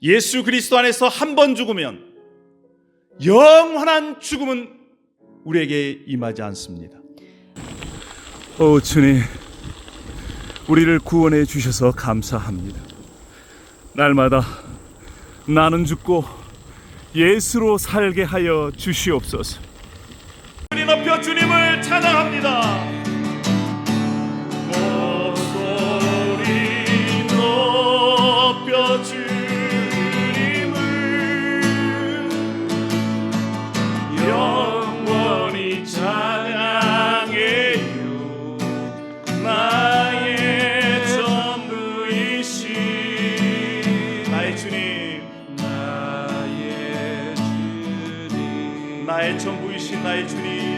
예수 그리스도 안에서 한 번 죽으면 영원한 죽음은 우리에게 임하지 않습니다. 오 주님, 우리를 구원해 주셔서 감사합니다. 날마다 나는 죽고 예수로 살게 하여 주시옵소서. 우리 높여 주님을 찬양합니다. 목소리 높여 주님을 영원히 찬양해요. 나의 전부이신 나의 주님, 나의 전부이신 나의 주님.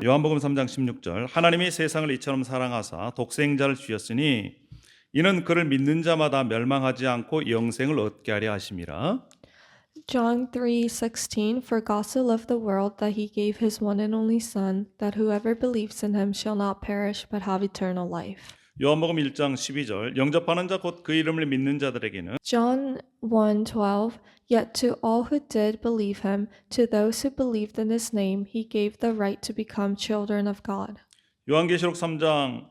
요한복음 3장 16절, 하나님이 세상을 이처럼 사랑하사 독생자를 주셨으니 이는 그를 믿는 자마다 멸망하지 않고 영생을 얻게 하려 하심이라. John 3:16 For God so loved the world that he gave his one and only Son, that whoever believes in him shall not perish but have eternal life. 요한복음 1장 12절, 영접하는 자 곧 그 이름을 믿는 자들에게는 John 1:12 Yet to all who did believe him, to those who believed in his name, he gave the right to become children of God. 요한계시록 3장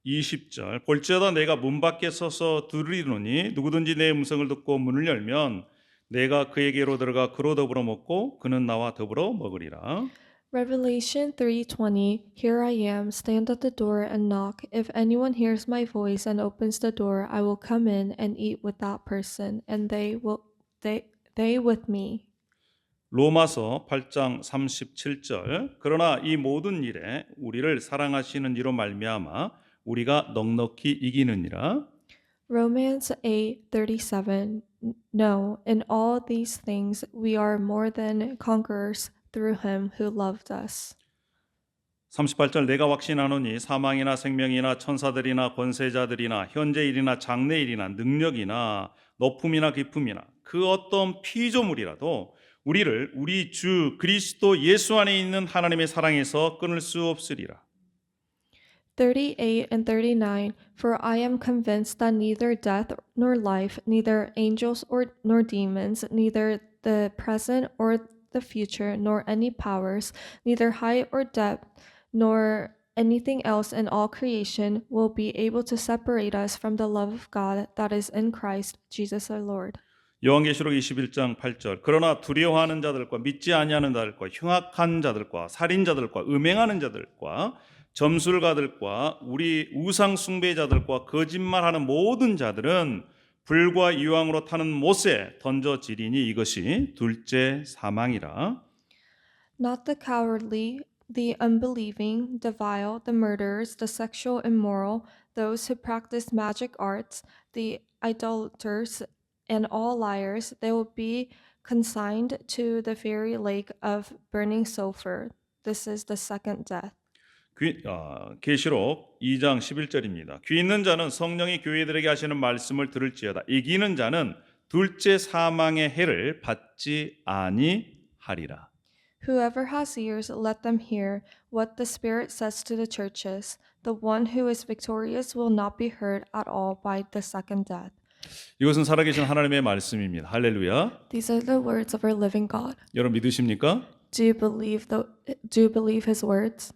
20절, 볼지어다 내가 문 밖에 서서 두드리노니 누구든지 내 음성을 듣고 문을 열면 내가 그에게로 들어가 그로 더불어 먹고 그는 나와 더불어 먹으리라. Revelation 3:20 Here I am, stand at the door and knock. If anyone hears my voice and opens the door, I will come in and eat with that person, and they with me. 로마서 8장 37절, 그러나 이 모든 일에 우리를 사랑하시는 이로 말미암아 우리가 넉넉히 이기느니라. Romans 8:37 No, in all these things we are more than conquerors through him who loved us. 38절, 내가 확신하노니 사망이나 생명이나 천사들이나 권세자들이나 현재일이나 장래일이나 능력이나 높음이나 깊음이나 그 어떤 피조물이라도 우리를 우리 주 그리스도 예수 안에 있는 하나님의 사랑에서 끊을 수 없으리라. 38 and 39 For I am convinced that neither death nor life, neither angels nor demons, neither the present or the future, nor any powers, neither height or depth, nor anything else in all creation will be able to separate us from the love of God that is in Christ Jesus our Lord. 요한계시록 21장 8절, 그러나 두려워하는 자들과 믿지 아니하는 자들과 흉악한 자들과 살인자들과 음행하는 자들과 점술가들과 우리 우상 숭배자들과 거짓말하는 모든 자들은 불과 이왕으로 타는 못에 던져지리니 이것이 둘째 사망이라. Not the cowardly, the unbelieving, the vile, the murderers, the sexual immoral, those who practice magic arts, the idolaters, and all liars, they will be consigned to the fiery lake of burning sulfur. This is the second death. 계시록 2장 11절입니다. 귀 있는 자는 성령이 교회들에게 하시는 말씀을 들을지어다. 이기는 자는 둘째 사망의 해를 받지 아니하리라. Whoever has ears, let them hear what the Spirit says to the churches. The one who is victorious will not be hurt at all by the second death. 이것은 살아계신 하나님의 말씀입니다. 할렐루야. These are the words of our living God. 여러분 믿으십니까? Do you believe his words?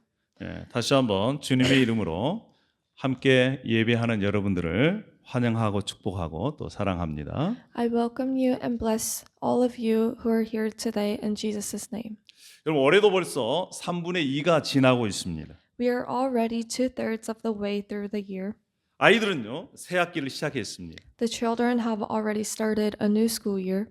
다시 한번 주님의 이름으로 함께 예배하는 여러분들을 환영하고 축복하고 또 사랑합니다. I welcome you and bless all of you who are here today in Jesus' name. 여러분 올해도 벌써 3분의 2가 지나고 있습니다. We are already 2/3 of the way through the year. 아이들은요 새 학기를 시작했습니다. The children have already started a new school year.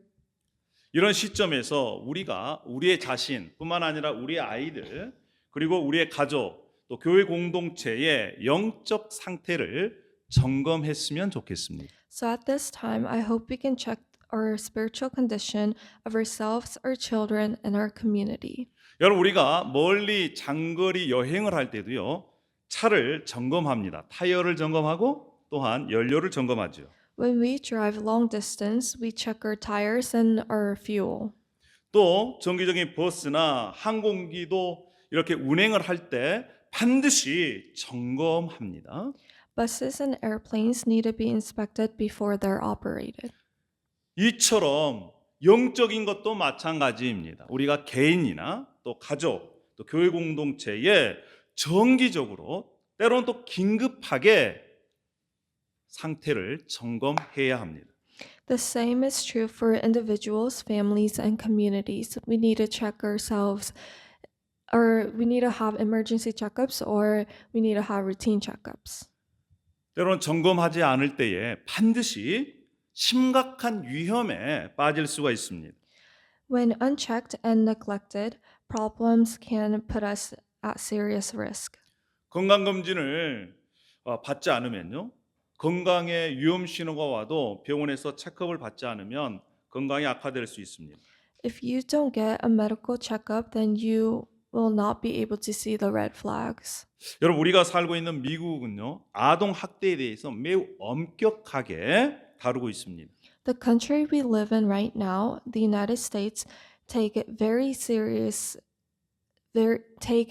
이런 시점에서 우리가 우리의 자신뿐만 아니라 우리의 아이들 그리고 우리의 가족 또 교회 공동체의 영적 상태를 점검했으면 좋겠습니다. So at this time, I hope we can check our spiritual condition of ourselves, our children, and our community. 여러분 우리가 멀리 장거리 여행을 할 때도요 차를 점검합니다. 타이어를 점검하고 또한 연료를 점검하죠. When we drive long distance, we check our tires and our fuel. 또 정기적인 버스나 항공기도 이렇게 운행을 할 때 반드시 점검합니다. Buses and airplanes need to be inspected before they're operated. 이처럼 영적인 것도 마찬가지입니다. 우리가 개인이나 또 가족, 또 교회 공동체에 정기적으로 때로는 또 긴급하게 상태를 점검해야 합니다. The same is true for individuals, families, and communities. We need to check ourselves, or we need to have emergency checkups, or we need to have routine checkups. 때로는 점검하지 않을 때에 반드시 심각한 위험에 빠질 수가 있습니다. When unchecked and neglected, problems can put us at serious risk. 건강검진을 받지 않으면요, 건강에 위험 신호가 와도 병원에서 체크업을 받지 않으면 건강이 악화될 수 있습니다. If you don't get a medical checkup, then you will not be able to see the red flags. 여러분, 우리가 살고 있는 미국은요, 아동 학대에 대해서 매우 엄격하게 다루고 있습니다. The country we live in right now, the United States, take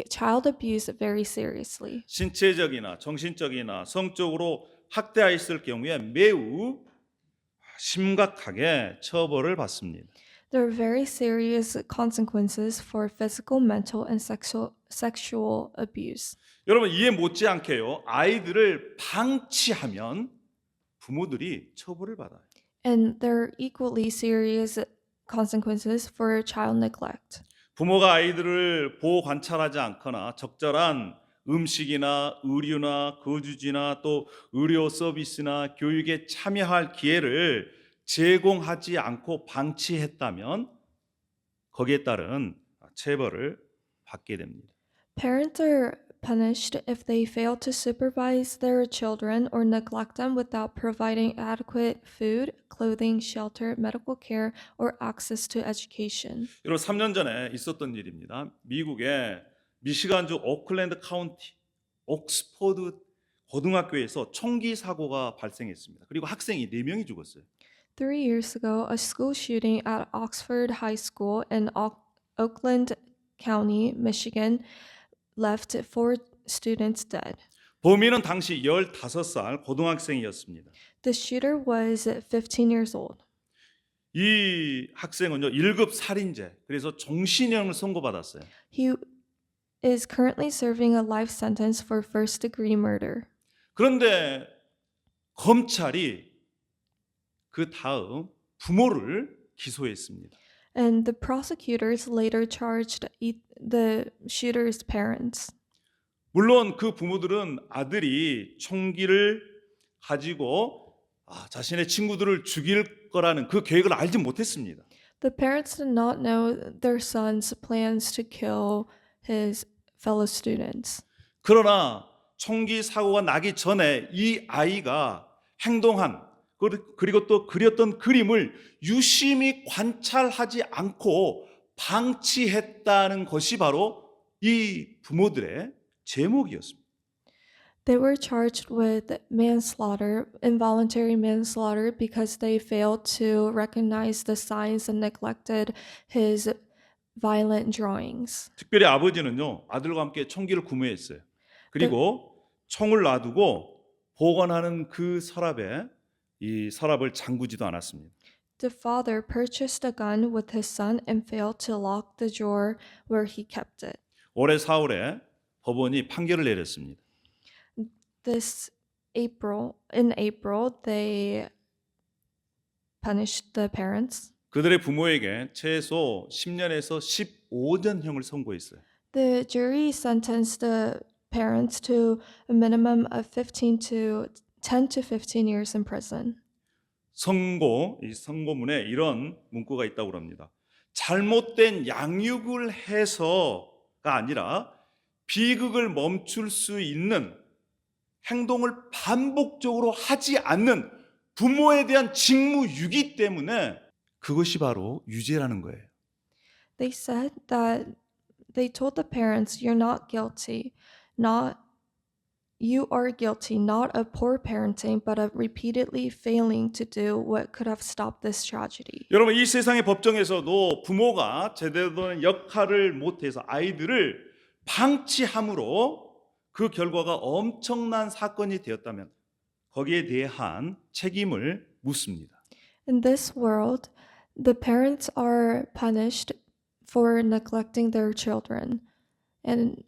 child abuse very seriously. 신체적이나 정신적이나 성적으로 학대하였을 경우에 매우 심각하게 처벌을 받습니다. There are very serious consequences for physical, mental, and sexual abuse. 여러분, 이해 못지않게요, 아이들을 방치하면 부모들이 처벌을 받아요. And there are equally serious consequences for child neglect. 부모가 아이들을 보호 관찰하지 않거나 적절한 음식이나 의류나 거주지나 또 의료 서비스나 교육에 참여할 기회를 제공하지 않고 방치했다면 거기에 따른 체벌을 받게 됩니다. Parents are punished if they fail to supervise their children or neglect them without providing adequate food, clothing, shelter, medical care, or access to education. 여러분, 3년 전에 있었던 일입니다. 미국의 미시간주 오클랜드 카운티 옥스퍼드 고등학교에서 총기 사고가 발생했습니다. 그리고 학생이 4명이 죽었어요. 3 years ago, a school shooting at Oxford High School in Oakland County, Michigan, left 4 students dead. 범인은 당시 15살 고등학생이었습니다. The shooter was 15 years old. 이 학생은요, 1급 살인죄, 그래서 종신형을 선고받았어요. He is currently serving a life sentence for first-degree murder. 그런데 검찰이 그 다음 부모를 기소했습니다. And the prosecutors later charged the shooter's parents. 물론 그 부모들은 아들이 총기를 가지고 자신의 친구들을 죽일 거라는 그 계획을 알지 못했습니다. The parents did not know their son's plans to kill his fellow students. 그러나 총기 사고가 나기 전에 이 아이가 행동한 그리고 또 그렸던 그림을 유심히 관찰하지 않고 방치했다는 것이 바로 이 부모들의 제목이었습니다. They were charged with manslaughter, involuntary manslaughter, because they failed to recognize the signs and neglected his violent drawings. 특별히 아버지는요, 아들과 함께 총기를 구매했어요. 그리고 총을 놔두고 보관하는 그 서랍에 이 서랍을 잠그지도 않았습니다. The father purchased a gun with his son and failed to lock the drawer where he kept it. 올해 4월에 법원이 판결을 내렸습니다. In April, they punished the parents. 그들의 부모에게 최소 10년에서 15년형을 선고했어요. The jury sentenced the parents to a minimum of 10 to 15 years in prison. 이 선고문에 이런 문구가 있다고 합니다. 잘못된 양육을 해서가 아니라 비극을 멈출 수 있는 행동을 반복적으로 하지 않는 부모에 대한 직무유기 때문에 그것이 바로 유죄라는 거예요. They said that they told the parents, "You're not guilty, you are guilty not of poor parenting, but of repeatedly failing to do what could have stopped this tragedy." 여러분, 이 세상의 법정에서도 부모가 제대로 된 역할을 못해서 아이들을 방치함으로 그 결과가 엄청난 사건이 되었다면 거기에 대한 책임을 묻습니다. In this world, the parents are punished for neglecting their children and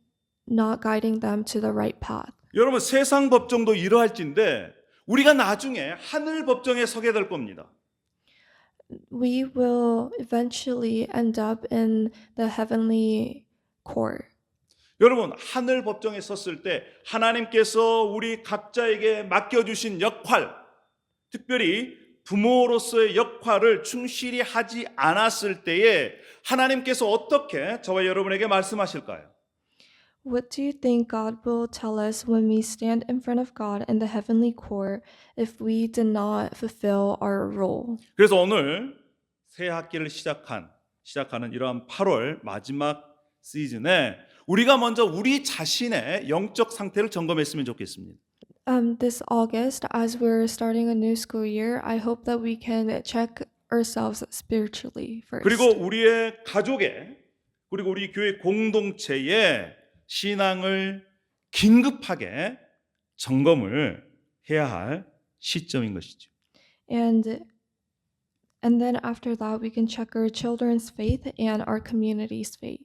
not guiding them to the right path. 여러분 세상 법정도 이러할진데 우리가 나중에 하늘 법정에 서게 될 겁니다. We will eventually end up in the heavenly court. 여러분 하늘 법정에 섰을 때 하나님께서 우리 각자에게 맡겨주신 역할, 특별히 부모로서의 역할을 충실히 하지 않았을 때에 하나님께서 어떻게 저와 여러분에게 말씀하실까요? What do you think God will tell us when we stand in front of God in the heavenly court if we did not fulfill our role? 그래서 오늘 새 학기를 시작하는 이러한 8월 마지막 시즌에 우리가 먼저 우리 자신의 영적 상태를 점검했으면 좋겠습니다. This August, as we're starting a new school year, I hope that we can check ourselves spiritually first. 그리고 우리의 가족의 그리고 우리 교회 공동체의 신앙을 긴급하게 점검을 해야 할 시점인 것이죠. And then after that, we can check our children's faith and our community's faith.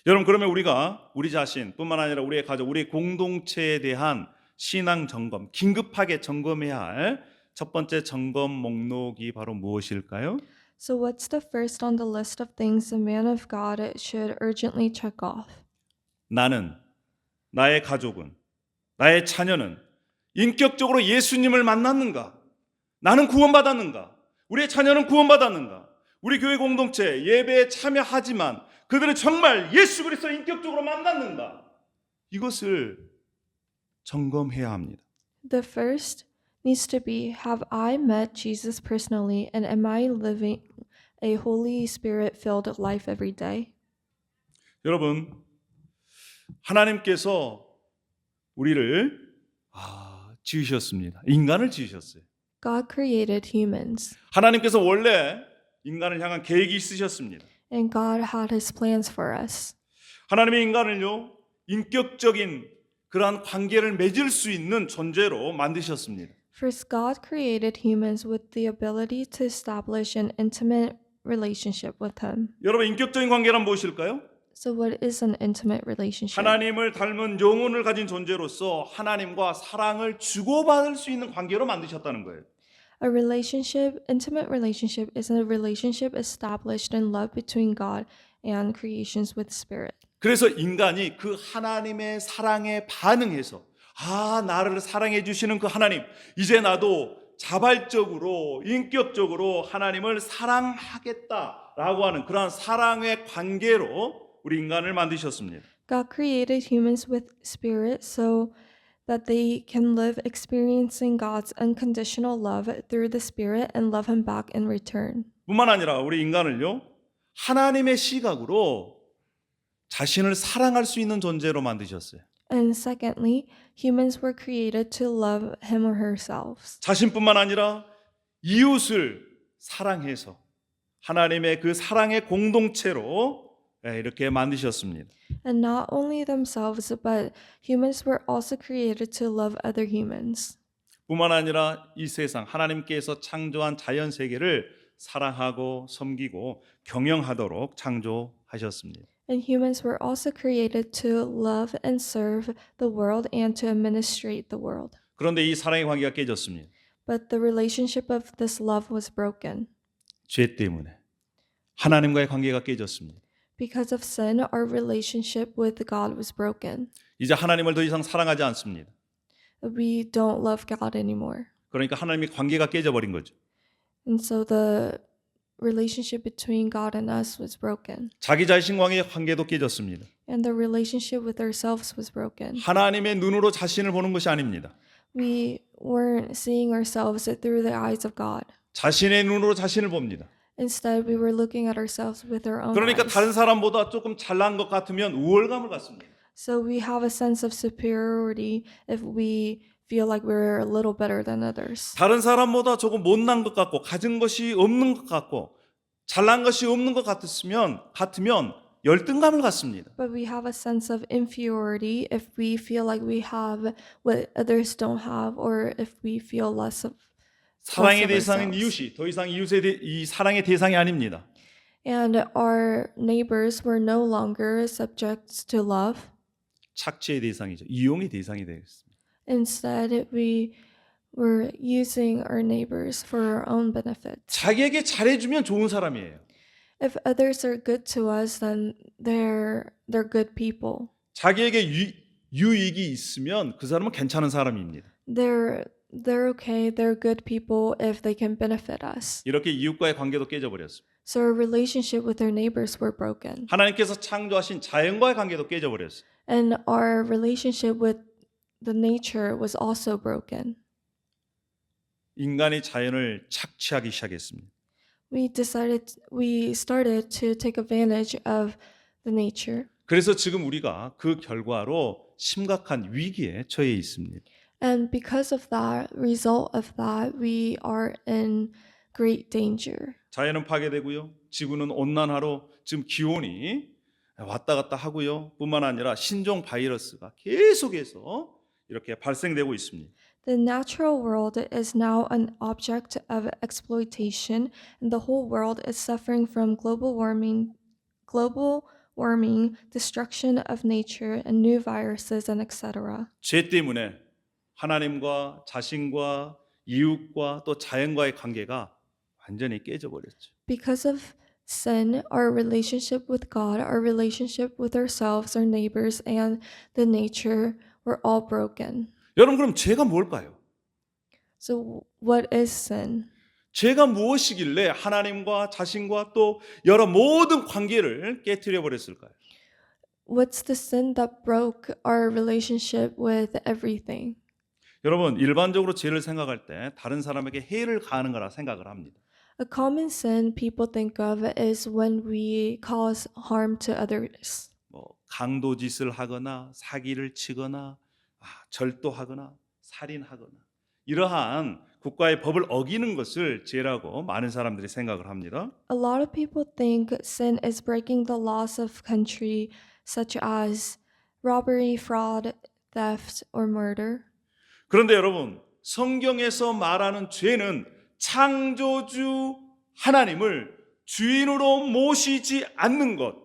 여러분 그러면 우리가 우리 자신뿐만 아니라 우리의 가족, 우리의 공동체에 대한 신앙 점검, 긴급하게 점검해야 할 첫 번째 점검 목록이 바로 무엇일까요? So what's the first on the list of things the man of God should urgently check off? 나는, 나의 가족은, 나의 자녀는 인격적으로 예수님을 만났는가? 나는 구원받았는가? 우리의 자녀는 구원받았는가? 우리 교회 공동체 예배에 참여하지만 그들은 정말 예수 그리스도 인격적으로 만났는가? 이것을 점검해야 합니다. The first needs to be, have I met Jesus personally and am I living a Holy Spirit-filled life every day? 여러분, 하나님께서 우리를 지으셨습니다. 인간을 지으셨어요. God created humans, 하나님께서 원래 인간을 향한 계획이 있으셨습니다. and God had His plans for us. 하나님의 인간을요, 인격적인 그러한 관계를 맺을 수 있는 존재로 만드셨습니다. First, God created humans with the ability to establish an intimate relationship with Him. 여러분, 인격적인 관계란 무엇일까요? So, what is an intimate relationship? 하나님을 닮은 영혼을 가진 존재로서 하나님과 사랑을 주고받을 수 있는 관계로 만드셨다는 거예요. A relationship, intimate relationship, is a relationship established in love between God and creations with Spirit. 그래서 인간이 그 하나님의 사랑에 반응해서 나를 사랑해 주시는 그 하나님, 이제 나도 자발적으로 인격적으로 하나님을 사랑하겠다라고 하는 그러한 사랑의 관계로 우리 인간을 만드셨습니다. God created humans with spirit so that they can live experiencing God's unconditional love through the Spirit and love Him back in return. 뿐만 아니라 우리 인간을요, 하나님의 시각으로 자신을 사랑할 수 있는 존재로 만드셨어요. And secondly, humans were created to love him or herself. 자신뿐만 아니라 이웃을 사랑해서 하나님의 그 사랑의 공동체로 이렇게 만드셨습니다. And not only themselves, but humans were also created to love other humans. 뿐만 아니라 이 세상 하나님께서 창조한 자연 세계를 사랑하고 섬기고 경영하도록 창조하셨습니다. And humans were also created to love and serve the world and to administrate the world. 그런데 이 사랑의 관계가 깨졌습니다. But the relationship of this love was broken. 죄 때문에 하나님과의 관계가 깨졌습니다. Because of sin, our relationship with God was broken. 이제 하나님을 더 이상 사랑하지 않습니다. We don't love God anymore. 그러니까 하나님의 관계가 깨져버린 거죠. And so the relationship between God and us was broken. 자기 자신과의 관계도 깨졌습니다. And the relationship with ourselves was broken. 하나님의 눈으로 자신을 보는 것이 아닙니다. We weren't seeing ourselves through the eyes of God. 자신의 눈으로 자신을 봅니다. Instead, we were looking at ourselves with our own 그러니까 eyes. 다른 사람보다 조금 잘난 것 같으면 우월감을 갖습니다. So we have a sense of superiority if we feel like we're a little better than others. 다른 사람보다 조금 못난 것 같고 가진 것이 없는 것 같고 잘난 것이 없는 것 같으면 열등감을 갖습니다. But we have a sense of inferiority if we feel like we have what others don't have, or if we feel less of 사랑의 of 대상인 ourselves. 이웃이 더 이상 이 사랑의 대상이 아닙니다. And our neighbors were no longer subject to love. 착취의 대상이죠. 이용의 대상이 되겠습니다. Instead, we were using our neighbors for our own benefit. 자기에게 잘해주면 좋은 사람이에요. If others are good to us, then they're good people. 자기에게 유익이 있으면 그 사람은 괜찮은 사람입니다. They're okay. They're good people if they can benefit us. 이렇게 이웃과의 관계도 깨져버렸습니다. So our relationship with our neighbors were broken, 하나님께서 창조하신 자연과의 관계도 깨져버렸어요. and our relationship with the nature was also broken. 인간이 자연을 착취하기 시작했습니다. We started to take advantage of the nature. 그래서 지금 우리가 그 결과로 심각한 위기에 처해 있습니다. And because of that, result of that, we are in great danger. 자연은 파괴되고요. 지구는 온난화로 지금 기온이 왔다 갔다 하고요. 뿐만 아니라 신종 바이러스가 계속해서 이렇게 발생되고 있습니다. The natural world is now an object of exploitation, and the whole world is suffering from global warming, destruction of nature, and new viruses, and etc. 죄 때문에 하나님과 자신과 이웃과 또 자연과의 관계가 완전히 깨져버렸죠. Because of sin, our relationship with God, our relationship with ourselves, our neighbors, and the nature were all broken. 여러분 그럼 죄가 뭘까요? So, what is sin? 죄가 무엇이길래 하나님과 자신과 또 여러 모든 관계를 깨뜨려 버렸을까요? What's the sin that broke our relationship with everything? 여러분 일반적으로 죄를 생각할 때 다른 사람에게 해를 가하는 거라 생각을 합니다. A common sin people think of is when we cause harm to others. 뭐 강도짓을 하거나 사기를 치거나 절도하거나 살인하거나 이러한 국가의 법을 어기는 것을 죄라고 많은 사람들이 생각을 합니다. A lot of people think sin is breaking the laws of country, such as robbery, fraud, theft, or murder. 그런데 여러분 성경에서 말하는 죄는 창조주 하나님을 주인으로 모시지 않는 것,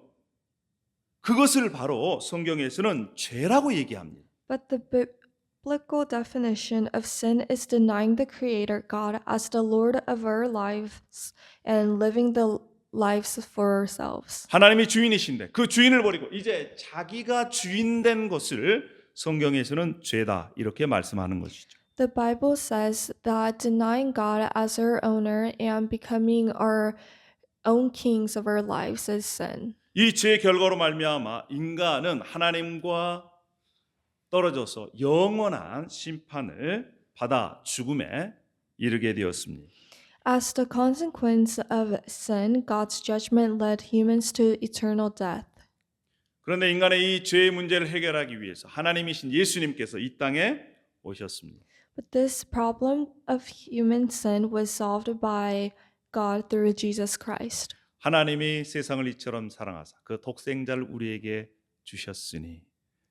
그것을 바로 성경에서는 죄라고 얘기합니다. But the biblical definition of sin is denying the Creator God as the Lord of our lives and living the lives for ourselves. 하나님이 주인이신데 그 주인을 버리고 이제 자기가 주인된 것을 성경에서는 죄다 이렇게 말씀하는 것이죠. The Bible says that denying God as our owner and becoming our own kings of our lives is sin. 이 죄의 결과로 말미암아 인간은 하나님과 떨어져서 영원한 심판을 받아 죽음에 이르게 되었습니다. As the consequence of sin, God's judgment led humans to eternal death. 그런데 인간의 이 죄의 문제를 해결하기 위해서 하나님이신 예수님께서 이 땅에 오셨습니다. But this problem of human sin was solved by God through Jesus Christ. 하나님이 세상을 이처럼 사랑하사 그 독생자를 우리에게 주셨으니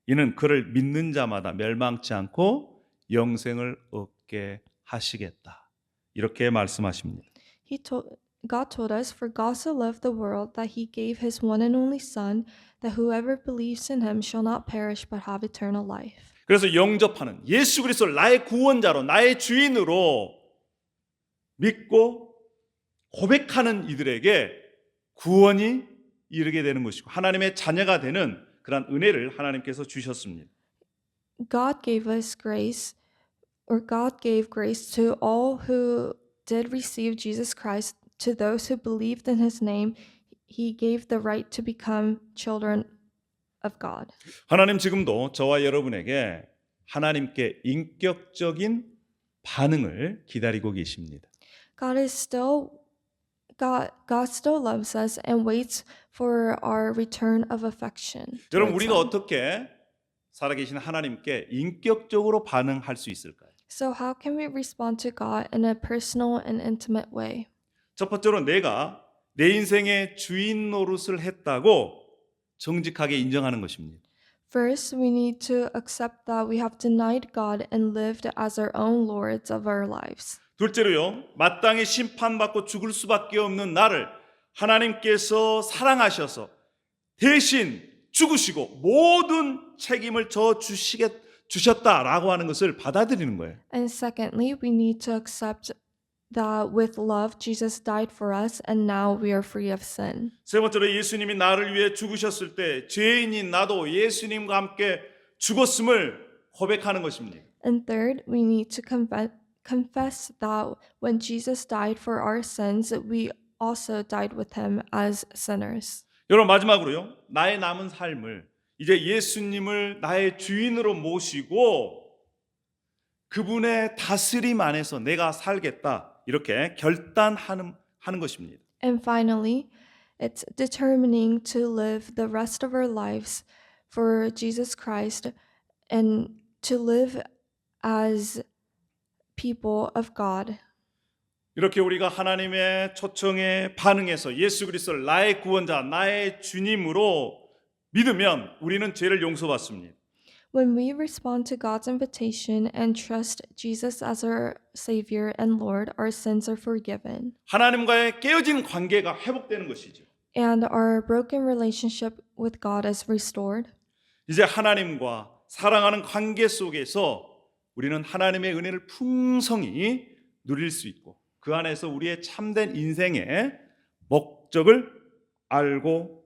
이는 그를 믿는 자마다 멸망치 않고 영생을 얻게 하시겠다. 이렇게 말씀하십니다. God told us, "For God so loved the world that He gave His one and only Son, that whoever believes in Him shall not perish but have eternal life." 그래서 영접하는 예수 그리스도를 나의 구원자로 나의 주인으로 믿고 고백하는 이들에게 구원이 이르게 되는 것이고 하나님의 자녀가 되는 그런 은혜를 하나님께서 주셨습니다. God gave us grace, or God gave grace to all who did receive Jesus Christ. To those who believed in His name, He gave the right to become children of God. 하나님 지금도 저와 여러분에게 하나님께 인격적인 반응을 기다리고 계십니다. God still loves us and waits for our return of affection. 여러분 towards 우리가 Him. 어떻게 살아계신 하나님께 인격적으로 반응할 수 있을까요? So how can we respond to God in a personal and intimate way? 첫 번째로 내가 내 인생의 주인 노릇을 했다고 정직하게 인정하는 것입니다. First, we need to accept that we have denied God and lived as our own lords of our lives. 둘째로요, 마땅히 심판받고 죽을 수밖에 없는 나를 하나님께서 사랑하셔서 대신 죽으시고 모든 책임을 주셨다라고 하는 것을 받아들이는 거예요. And secondly, we need to accept that with love, Jesus died for us and now we are free of sin. 세 번째로 예수님이 나를 위해 죽으셨을 때 죄인인 나도 예수님과 함께 죽었음을 고백하는 것입니다. And third, we need to confess that when Jesus died for our sins, we also died with him as sinners. 여러분 마지막으로요. 나의 남은 삶을 이제 예수님을 나의 주인으로 모시고 그분의 다스림 안에서 내가 살겠다. 이렇게 결단하는 것입니다. And finally, it's determining to live the rest of our lives for Jesus Christ and to live as people of God. 이렇게 우리가 하나님의 초청에 반응해서 예수 그리스도를 나의 구원자, 나의 주님으로 믿으면 우리는 죄를 용서받습니다. When we respond to God's invitation and trust Jesus as our Savior and Lord, our sins are forgiven, 하나님과의 깨어진 관계가 회복되는 것이죠. and our broken relationship with God is restored. 이제 하나님과 사랑하는 관계 속에서 우리는 하나님의 은혜를 풍성히 누릴 수 있고 그 안에서 우리의 참된 인생의 목적을 알고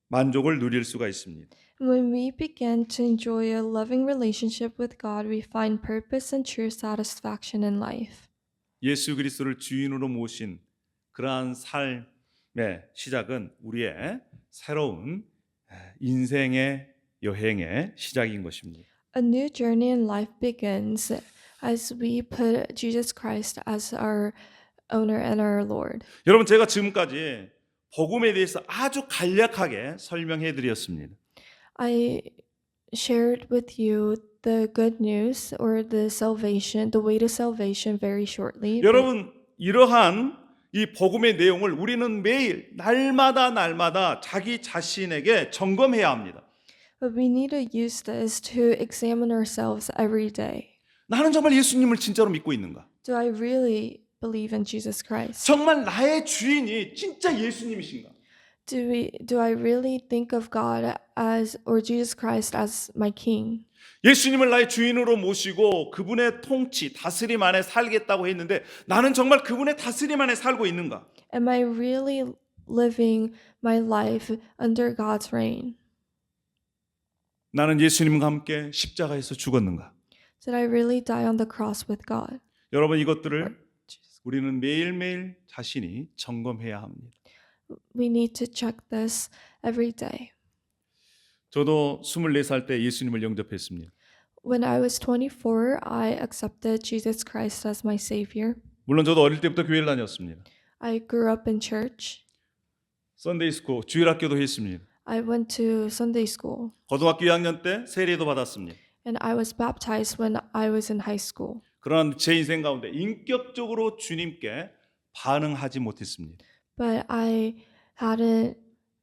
만족을 누릴 수가 있습니다. When we begin to enjoy a loving relationship with God, we find purpose and true satisfaction in life. 예수 그리스도를 주인으로 모신 그러한 삶의 시작은 우리의 새로운 인생의 여행의 시작인 것입니다. A new journey in life begins as we put Jesus Christ as our owner and our Lord. 여러분 제가 지금까지 복음에 대해서 아주 간략하게 설명해 드렸습니다. I shared with you the good news or the salvation, the way to salvation very shortly. 여러분 이러한 이 복음의 내용을 우리는 매일 날마다 자기 자신에게 점검해야 합니다. But we need to use this to examine ourselves every day. 나는 정말 예수님을 진짜로 믿고 있는가? Do I really believe in Jesus Christ? 정말 나의 주인이 진짜 예수님이신가? Do I really think of God as or Jesus Christ as my king? 예수님을 나의 주인으로 모시고 그분의 통치, 다스림 안에 살겠다고 했는데 나는 정말 그분의 다스림 안에 살고 있는가? Am I really living my life under God's reign? 나는 예수님과 함께 십자가에서 죽었는가? Did I really die on the cross with God? 여러분 이것들을 우리는 매일매일 자신이 점검해야 합니다. We need to check this every day. 저도 24살 때 예수님을 영접했습니다. When I was 24, I accepted Jesus Christ as my Savior. 물론 저도 어릴 때부터 교회를 다녔습니다. I grew up in church. 썬데이 스쿨, 주일학교도 했습니다. I went to Sunday school. 고등학교 2학년 때 세례도 받았습니다. And I was baptized when I was in high school. 그러나 제 인생 가운데 인격적으로 주님께 반응하지 못했습니다. But I hadn't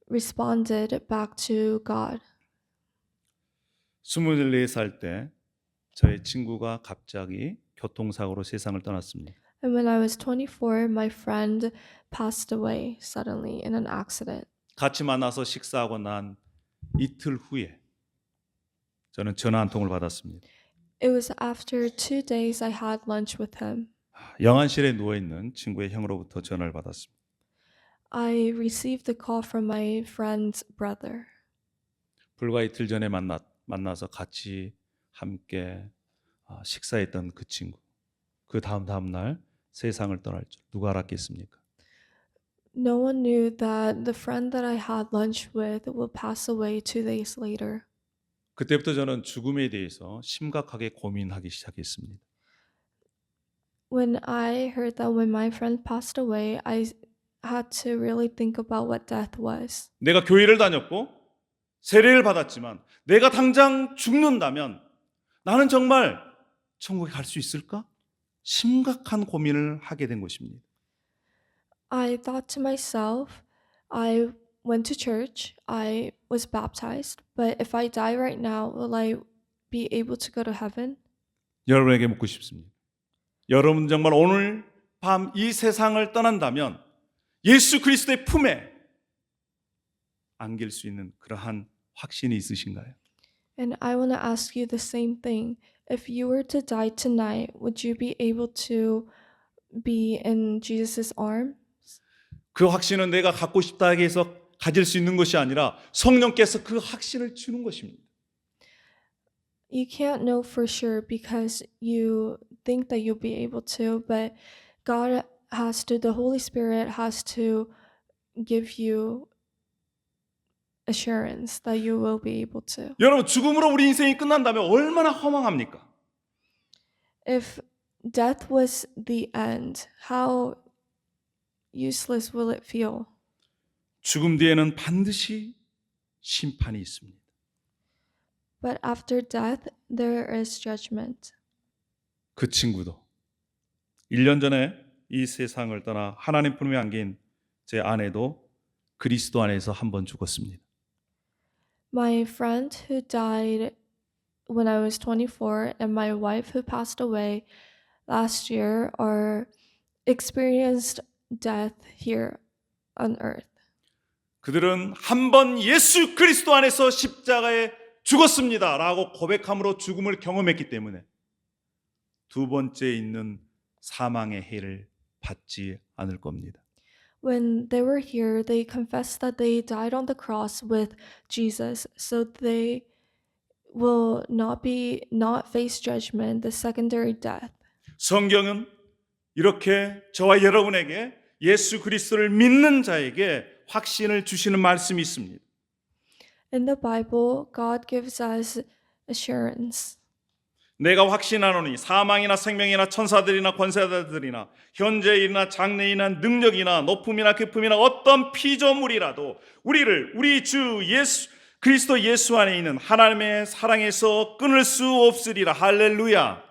responded back to God. 24살 때 저의 친구가 갑자기 교통사고로 세상을 떠났습니다. And when I was 24, my friend passed away suddenly in an accident. 같이 만나서 식사하고 난 이틀 후에 저는 전화 한 통을 받았습니다. It was after 2 days I had lunch with him. 영안실에 누워있는 친구의 형으로부터 전화를 받았습니다. I received the call from my friend's brother. 불과 이틀 전에 만나서 같이 함께 식사했던 그 친구. 그 다음 날 세상을 떠날 줄 누가 알았겠습니까? No one knew that the friend that I had lunch with will pass away 2 days later. 그때부터 저는 죽음에 대해서 심각하게 고민하기 시작했습니다. When I heard that when my friend passed away, I had to really think about what death was. 내가 교회를 다녔고 세례를 받았지만 내가 당장 죽는다면 나는 정말 천국에 갈 수 있을까? 심각한 고민을 하게 된 것입니다. I thought to myself, I went to church, I was baptized, but if I die right now, will I be able to go to heaven? 여러분에게 묻고 싶습니다. 여러분 정말 오늘 밤 이 세상을 떠난다면 예수 그리스도의 품에 안길 수 있는 그러한 확신이 있으신가요? And I want to ask you the same thing. If you were to die tonight, would you be able to be in Jesus' arms? 그 확신은 내가 갖고 싶다 해서 가질 수 있는 것이 아니라 성령께서 그 확신을 주는 것입니다. You can't know for sure because you think that you'll be able to, but God has to, the Holy Spirit has to give you assurance that you will be able to. 여러분 죽음으로 우리 인생이 끝난다면 얼마나 허망합니까? If death was the end, how useless will it feel? 죽음 뒤에는 반드시 심판이 있습니다. But after death, there is judgment. 그 친구도 1년 전에 이 세상을 떠나 하나님 품에 안긴 제 아내도 그리스도 안에서 한 번 죽었습니다. My friend who died when I was 24 and my wife who passed away last year are experienced death here on earth. 그들은 한 번 예수 그리스도 안에서 십자가에 죽었습니다 라고 고백함으로 죽음을 경험했기 때문에 두 번째 있는 사망의 해를 받지 않을 겁니다. When they were here, they confessed that they died on the cross with Jesus, so they will not face judgment, the secondary death. 성경은 이렇게 저와 여러분에게 예수 그리스도를 믿는 자에게 확신을 주시는 말씀이 있습니다. In the Bible, God gives us assurance. 내가 확신하노니 사망이나 생명이나 천사들이나 권세자들이나 현재이나 장래이나 능력이나 높음이나 깊음이나 어떤 피조물이라도 우리를 우리 주 예수 그리스도 예수 안에 있는 하나님의 사랑에서 끊을 수 없으리라. 할렐루야.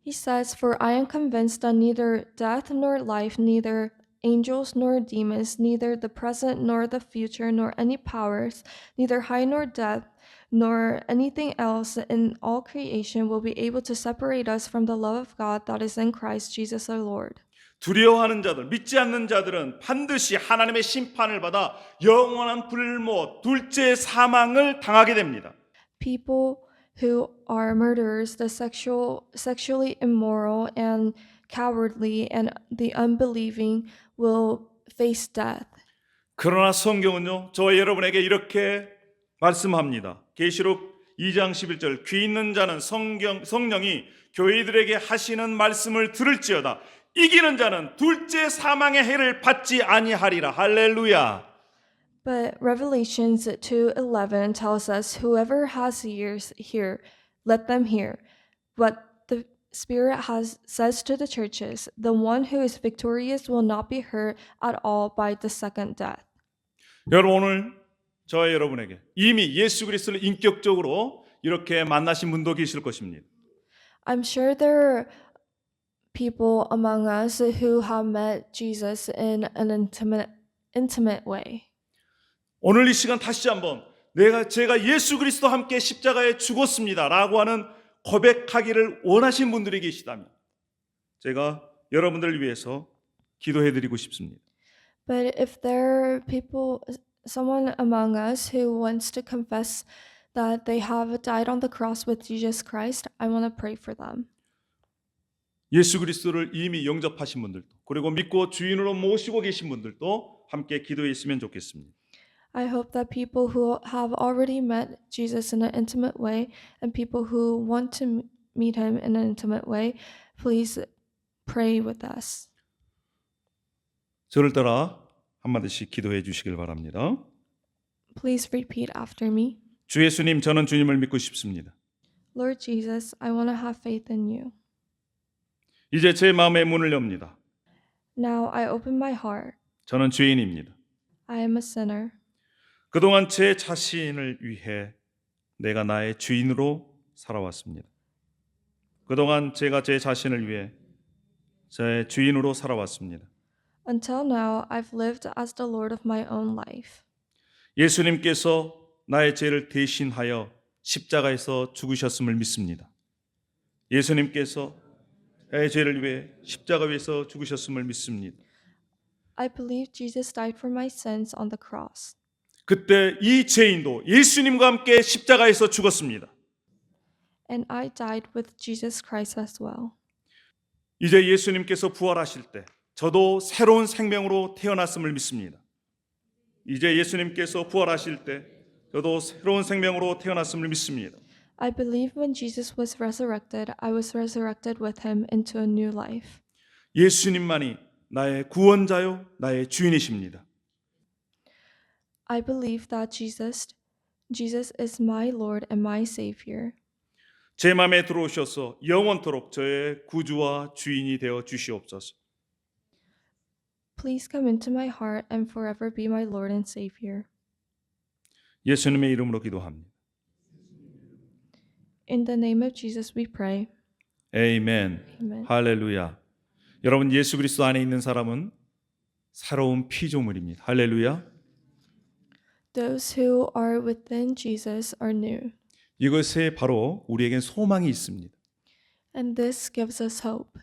He says, "For I am convinced that neither death nor life, neither angels nor demons, neither the present nor the future, nor any powers, neither high nor depth, nor anything else in all creation will be able to separate us from the love of God that is in Christ Jesus our Lord." 두려워하는 자들, 믿지 않는 자들은 반드시 하나님의 심판을 받아 영원한 불못, 둘째 사망을 당하게 됩니다. People who are murderers, the sexually immoral and cowardly and the unbelieving will face death. 그러나 성경은요, 저와 여러분에게 이렇게 말씀합니다. 계시록 2장 11절 귀 있는 자는 성령이 교회들에게 하시는 말씀을 들을지어다. 이기는 자는 둘째 사망의 해를 받지 아니하리라. 할렐루야. But Revelations 2:11 tells us, "Whoever has ears hear, let them hear. What the Spirit says to the churches, the one who is victorious will not be hurt at all by the second death." 여러분 오늘 저와 여러분에게 이미 예수 그리스도를 인격적으로 이렇게 만나신 분도 계실 것입니다. I'm sure there are people among us who have met Jesus in an intimate way. 오늘 이 시간 다시 한번 제가 예수 그리스도와 함께 십자가에 죽었습니다라고 하는 고백하기를 원하신 분들이 계시다면 제가 여러분들을 위해서 기도해드리고 싶습니다. But if there are someone among us who wants to confess that they have died on the cross with Jesus Christ, I want to pray for them. 예수 그리스도를 이미 영접하신 분들도 그리고 믿고 주인으로 모시고 계신 분들도 함께 기도했으면 좋겠습니다. I hope that people who have already met Jesus in an intimate way and people who want to meet him in an intimate way, please pray with us. 저를 따라 한마디씩 기도해 주시길 바랍니다. Please repeat after me. 주 예수님, 저는 주님을 믿고 싶습니다. Lord Jesus, I want to have faith in you. 이제 제 마음의 문을 엽니다. Now I open my heart. 저는 죄인입니다. I am a sinner. 그동안 제 자신을 위해 내가 나의 주인으로 살아왔습니다. 그동안 제가 제 자신을 위해 제 주인으로 살아왔습니다. Until now, I've lived as the Lord of my own life. 예수님께서 나의 죄를 대신하여 십자가에서 죽으셨음을 믿습니다. 예수님께서 나의 죄를 위해 십자가 위에서 죽으셨음을 믿습니다. I believe Jesus died for my sins on the cross. 그때 이 죄인도 예수님과 함께 십자가에서 죽었습니다. And I died with Jesus Christ as well. 이제 예수님께서 부활하실 때 저도 새로운 생명으로 태어났음을 믿습니다. 이제 예수님께서 부활하실 때 저도 새로운 생명으로 태어났음을 믿습니다. I believe when Jesus was resurrected, I was resurrected with him into a new life. 예수님만이 나의 구원자요 나의 주인이십니다. I believe that Jesus is my Lord and my Savior. 제 마음에 들어오셔서 영원토록 저의 구주와 주인이 되어 주시옵소서. Please come into my heart and forever be my Lord and Savior. 예수님의 이름으로 기도합니다. In the name of Jesus we pray. 아멘. Amen. 할렐루야. 여러분 예수 그리스도 안에 있는 사람은 새로운 피조물입니다. 할렐루야. Those who are within Jesus are new. 이것에 바로 우리에겐 소망이 있습니다. And this gives us hope.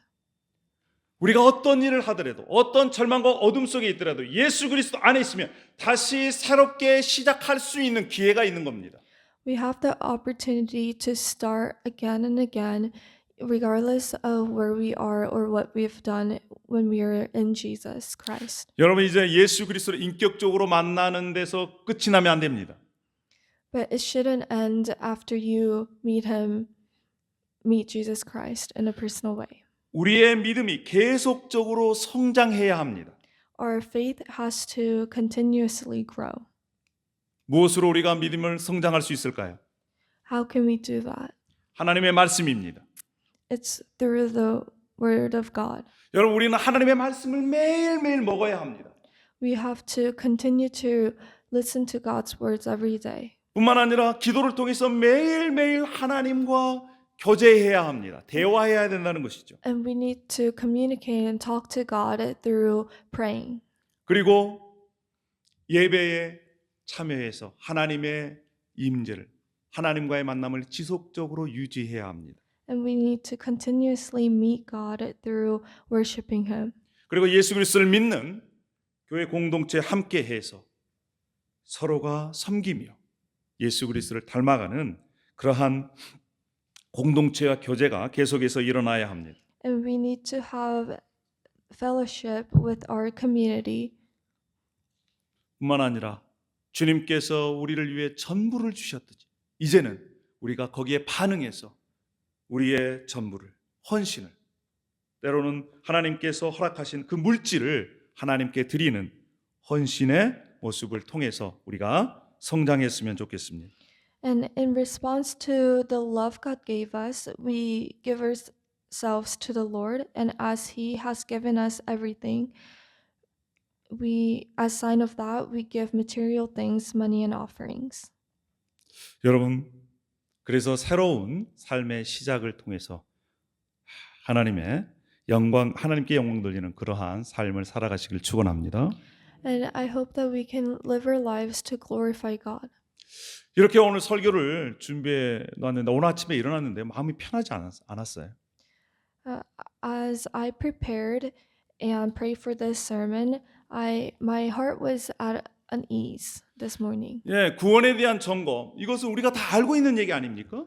우리가 어떤 일을 하더라도 어떤 절망과 어둠 속에 있더라도 예수 그리스도 안에 있으면 다시 새롭게 시작할 수 있는 기회가 있는 겁니다. We have the opportunity to start again and again, regardless of where we are or what we've done when we are in Jesus Christ. 여러분 이제 예수 그리스도를 인격적으로 만나는 데서 끝이 나면 안 됩니다. But it shouldn't end after you meet Jesus Christ in a personal way. 우리의 믿음이 계속적으로 성장해야 합니다. Our faith has to continuously grow. 무엇으로 우리가 믿음을 성장할 수 있을까요? How can we do that? 하나님의 말씀입니다. It's through the Word of God. 여러분 우리는 하나님의 말씀을 매일매일 먹어야 합니다. We have to continue to listen to God's words every day. 뿐만 아니라 기도를 통해서 매일매일 하나님과 교제해야 합니다. 대화해야 된다는 것이죠. And we need to communicate and talk to God through praying. 그리고 예배에 참여해서 하나님의 임재를 하나님과의 만남을 지속적으로 유지해야 합니다. And we need to continuously meet God through worshiping Him. 그리고 예수 그리스도를 믿는 교회 공동체 함께해서 서로가 섬기며 예수 그리스도를 닮아가는 그러한 공동체와 교제가 계속해서 일어나야 합니다. And we need to have fellowship with our community. 뿐만 아니라 주님께서 우리를 위해 전부를 주셨듯이 이제는 우리가 거기에 반응해서 우리의 전부를, 헌신을, 때로는 하나님께서 허락하신 그 물질을 하나님께 드리는 헌신의 모습을 통해서 우리가 성장했으면 좋겠습니다. And in response to the love God gave us, we give ourselves to the Lord. And as He has given us everything, as sign of that, we give material things, money and offerings. 여러분, 그래서 새로운 삶의 시작을 통해서 하나님께 영광 돌리는 그러한 삶을 살아가시길 축원합니다. And I hope that we can live our lives to glorify God. 이렇게 오늘 설교를 준비해 놨는데 오늘 아침에 일어났는데 마음이 편하지 않았어요. As I prepared and prayed for this sermon, my heart was at unease this morning. 예, 구원에 대한 점검 이것은 우리가 다 알고 있는 얘기 아닙니까?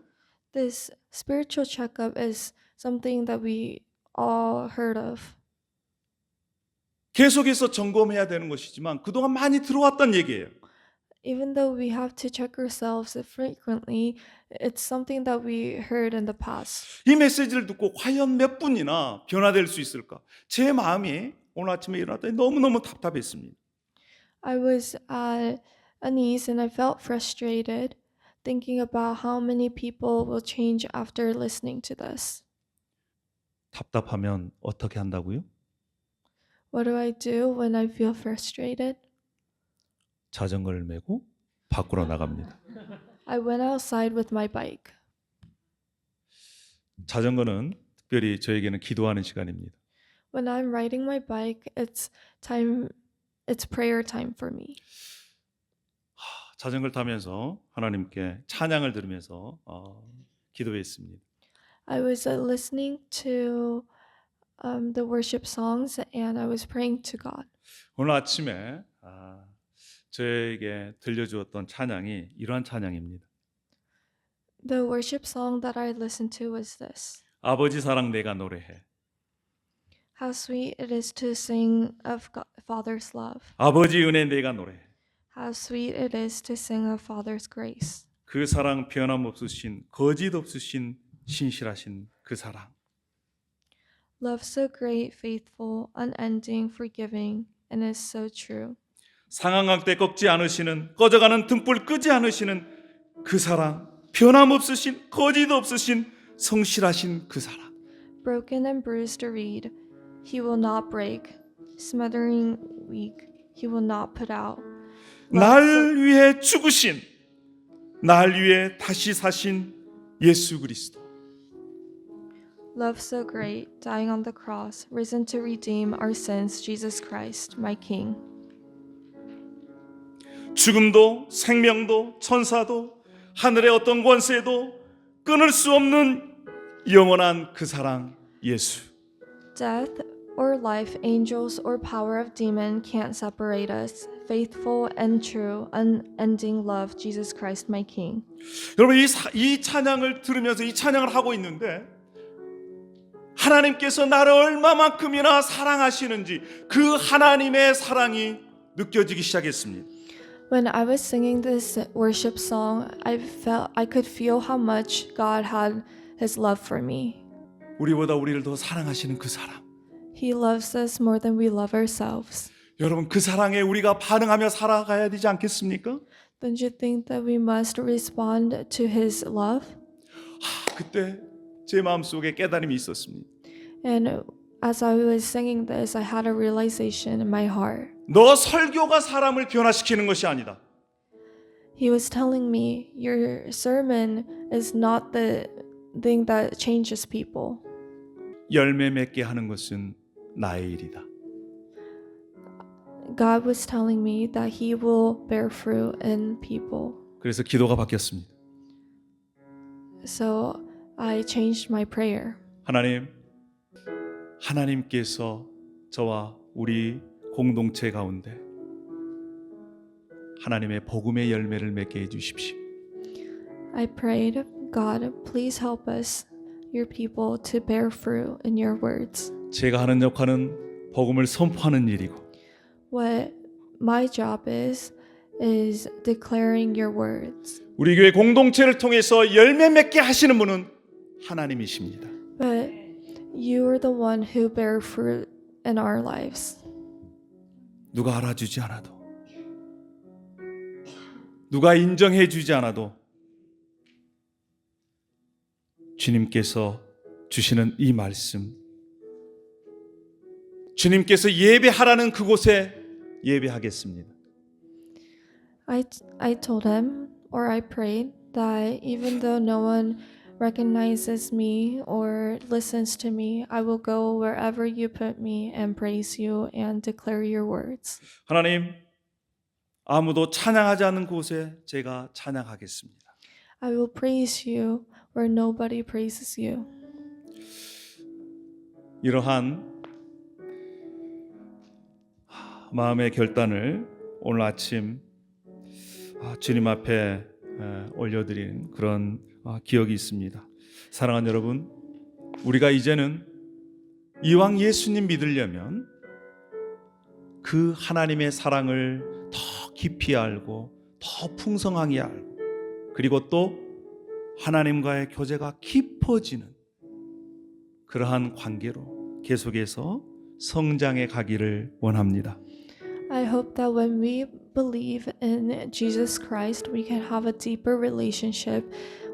This spiritual checkup is something that we all heard of. 계속해서 점검해야 되는 것이지만 그동안 많이 들어왔던 얘기예요. Even though we have to check ourselves frequently, it's something that we heard in the past. 이 메시지를 듣고 과연 몇 분이나 변화될 수 있을까? 제 마음이 오늘 아침에 일어났더니 너무너무 답답했습니다. I was at unease and I felt frustrated thinking about how many people will change after listening to this. 답답하면 어떻게 한다고요? What do I do when I feel frustrated? 자전거를 메고 밖으로 나갑니다. I went outside with my bike. 자전거는 특별히 저에게는 기도하는 시간입니다. When I'm riding my bike, it's prayer time for me. 자전거를 타면서 하나님께 찬양을 들으면서 기도했습니다. I was listening to the worship songs and I was praying to God. 오늘 아침에 저에게 들려주었던 찬양이 이러한 찬양입니다. The worship song that I listened to was this. 아버지 사랑 내가 노래해. How sweet it is to sing of Father's love. 아버지 은혜 내가 노래해. How sweet it is to sing of Father's grace. 그 사랑 변함없으신 거짓 없으신 신실하신 그 사랑. Love so great, faithful, unending, forgiving, and is so true. 상황할 때 꺾지 않으시는 꺼져가는 등불 끄지 않으시는 그 사랑. 변함없으신 거짓 없으신 성실하신 그 사랑. Broken and bruised to reed, he will not break. Smothering weak, he will not put out. 날 위해 죽으신 날 위해 다시 사신 예수 그리스도. Love so great, dying on the cross, risen to redeem our sins, Jesus Christ, my King. 죽음도 생명도 천사도 하늘의 어떤 권세도 끊을 수 없는 영원한 그 사랑 예수. Death or life, angels or power of demon can't separate us. Faithful and true, unending love, Jesus Christ, my King. 여러분 이 찬양을 들으면서 이 찬양을 하고 있는데 하나님께서 나를 얼마만큼이나 사랑하시는지 그 하나님의 사랑이 느껴지기 시작했습니다. When I was singing this worship song, I could feel how much God had His love for me. 우리보다 우리를 더 사랑하시는 그 사랑. He loves us more than we love ourselves. 여러분 그 사랑에 우리가 반응하며 살아가야 되지 않겠습니까? Don't you think that we must respond to His love? 그때 제 마음속에 깨달음이 있었습니다. And as I was singing this, I had a realization in my heart. 너 설교가 사람을 변화시키는 것이 아니다. He was telling me, your sermon is not the thing that changes people. 열매 맺게 하는 것은 나의 일이다. God was telling me that He will bear fruit in people. 그래서 기도가 바뀌었습니다. So I changed my prayer. 하나님께서 저와 우리 공동체 가운데 하나님의 복음의 열매를 맺게 해 주십시오. I prayed, God, please help us, your people, to bear fruit in your words. 제가 하는 역할은 복음을 선포하는 일이고 What my job is declaring your words. 우리 교회 공동체를 통해서 열매 맺게 하시는 분은 하나님이십니다. But you are the one who bear fruit in our lives. 누가 알아주지 않아도 누가 인정해 주지 않아도 주님께서 주시는 이 말씀 주님께서 예배하라는 그곳에 예배하겠습니다. I told him, or I prayed, that even though no one recognizes me or listens to me, I will go wherever you put me and praise you and declare your words. 하나님, 아무도 찬양하지 않는 곳에 제가 찬양하겠습니다. I will praise you where nobody praises you. 이러한 마음의 결단을 오늘 아침 주님 앞에 올려드린 그런 기억이 있습니다. 사랑하는 여러분, 우리가 이제는 이왕 예수님 믿으려면 그 하나님의 사랑을 더 깊이 알고 더 풍성하게 알고 그리고 또 하나님과의 교제가 깊어지는 그러한 관계로 계속해서 성장해 가기를 원합니다. I hope that when we believe in Jesus Christ, we can have a deeper relationship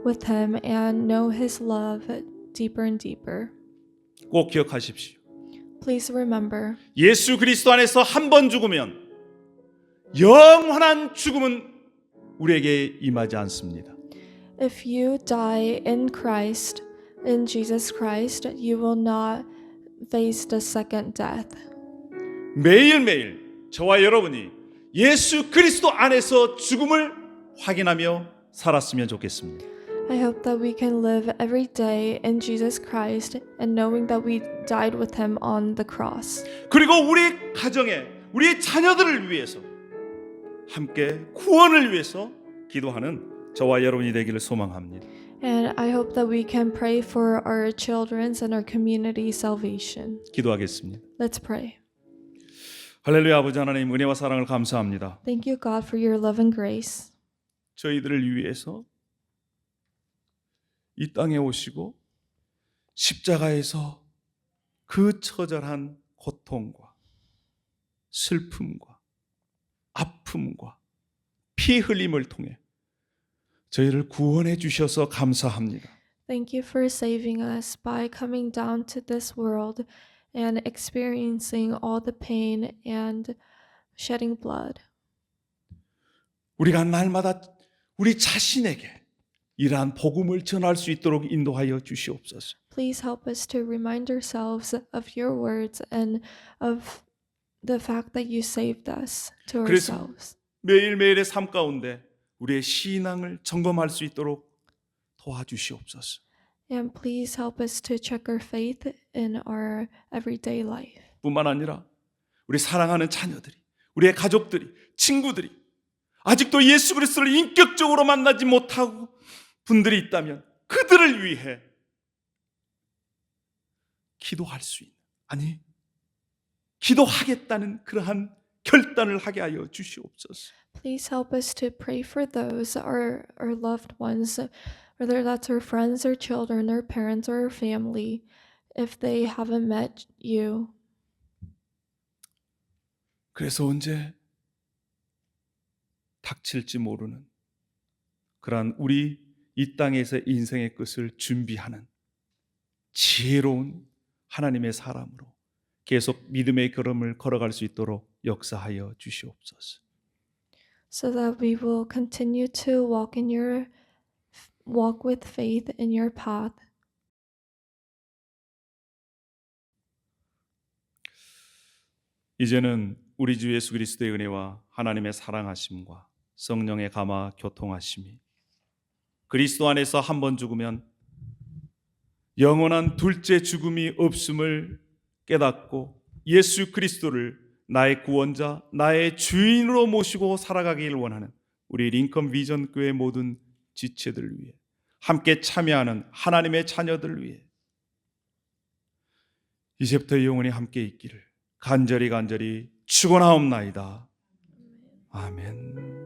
with Him and know His love deeper and deeper. 꼭 기억하십시오. Please remember, 예수 그리스도 안에서 한 번 죽으면 영원한 죽음은 우리에게 임하지 않습니다. if you die in Christ, in Jesus Christ, you will not face the second death. 매일매일 저와 여러분이 예수 그리스도 안에서 죽음을 확인하며 살았으면 좋겠습니다. I hope that we can live every day in Jesus Christ and knowing that we died with him on the cross. 그리고 우리 가정에 우리 자녀들을 위해서 함께 구원을 위해서 기도하는 저와 여러분이 되기를 소망합니다. And I hope that we can pray for our children's and our community salvation. 기도하겠습니다. Let's pray. 할렐루야. 아버지 하나님, 은혜와 사랑을 감사합니다. Thank you, God, for your love and grace. 저희들을 위해서 이 땅에 오시고 십자가에서 그 처절한 고통과 슬픔과 아픔과 피 흘림을 통해 저희를 구원해 주셔서 감사합니다. Thank you for saving us by coming down to this world and experiencing all the pain and shedding blood. 우리가 날마다 우리 자신에게 이러한 복음을 전할 수 있도록 인도하여 주시옵소서. Please help us to remind ourselves of your words and of the fact that you saved us to 그래서 ourselves. 매일매일의 삶 가운데 우리의 신앙을 점검할 수 있도록 도와주시옵소서. And please help us to check our faith in our everyday life. 뿐만 아니라 우리 사랑하는 자녀들이, 우리의 가족들이, 친구들이 아직도 예수 그리스도를 인격적으로 만나지 못하고 분들이 있다면 그들을 위해 기도할 수 있는, 아니 기도하겠다는 그러한 결단을 하게 하여 주시옵소서. Please help us to pray for those, our loved ones, whether that's our friends, our children, our parents, or our family, if they haven't met you. 그래서 언제 닥칠지 모르는 그러한 우리 이 땅에서 인생의 끝을 준비하는 지혜로운 하나님의 사람으로 계속 믿음의 걸음을 걸어갈 수 있도록 역사하여 주시옵소서. So that we will continue to walk with faith in your path. 이제는 우리 주 예수 그리스도의 은혜와 하나님의 사랑하심과 성령의 감화 교통하심이 그리스도 안에서 한 번 죽으면 영원한 둘째 죽음이 없음을 깨닫고 예수 그리스도를 나의 구원자, 나의 주인으로 모시고 살아가길 원하는 우리 링컨 비전 교회 모든 지체들을 위해 함께 참여하는 하나님의 자녀들을 위해 이제부터 영원히 함께 있기를 간절히 축원하옵나이다. 아멘.